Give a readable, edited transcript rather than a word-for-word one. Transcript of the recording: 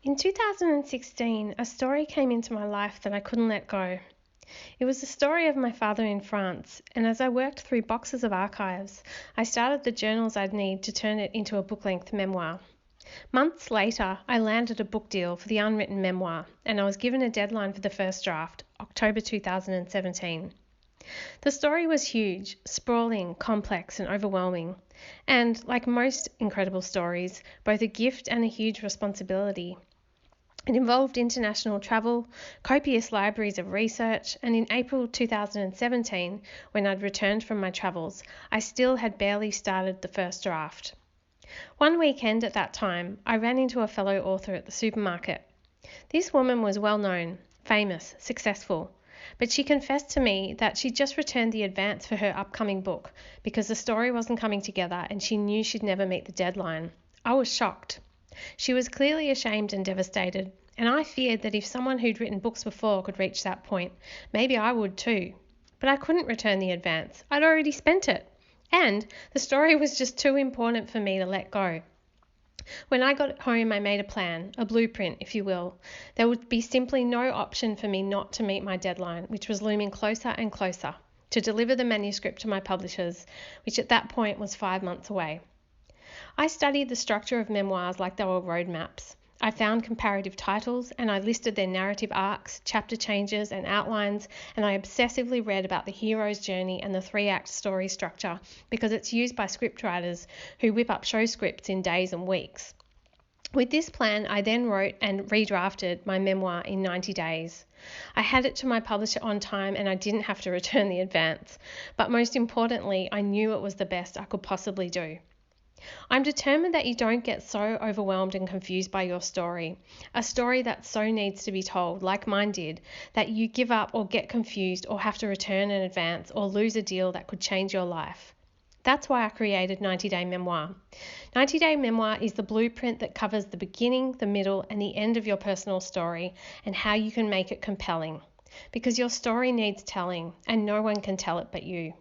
In 2016, a story came into my life that I couldn't let go. It was the story of my father in France, and as I worked through boxes of archives, I started the journals I'd need to turn it into a book-length memoir. Months later, I landed a book deal for the unwritten memoir, and I was given a deadline for the first draft, October 2017. The story was huge, sprawling, complex, and overwhelming, and, like most incredible stories, both a gift and a huge responsibility. It involved international travel, copious libraries of research, and in April 2017, when I'd returned from my travels, I still had barely started the first draft. One weekend at that time, I ran into a fellow author at the supermarket. This woman was well known, famous, successful, but she confessed to me that she'd just returned the advance for her upcoming book because the story wasn't coming together and she knew she'd never meet the deadline. I was shocked. She was clearly ashamed and devastated, and I feared that if someone who'd written books before could reach that point, maybe I would too. But I couldn't return the advance. I'd already spent it. And the story was just too important for me to let go. When I got home, I made a plan, a blueprint, if you will. There would be simply no option for me not to meet my deadline, which was looming closer and closer, to deliver the manuscript to my publishers, which at that point was 5 months away. I studied the structure of memoirs like they were roadmaps. I found comparative titles and I listed their narrative arcs, chapter changes and outlines, and I obsessively read about the hero's journey and the 3-act story structure because it's used by scriptwriters who whip up show scripts in days and weeks. With this plan, I then wrote and redrafted my memoir in 90 days. I had it to my publisher on time and I didn't have to return the advance. But most importantly, I knew it was the best I could possibly do. I'm determined that you don't get so overwhelmed and confused by your story, a story that so needs to be told, like mine did, that you give up or get confused or have to return an advance or lose a deal that could change your life. That's why I created 90-Day Memoir. 90-Day Memoir is the blueprint that covers the beginning, the middle, and the end of your personal story and how you can make it compelling. Because your story needs telling, and no one can tell it but you.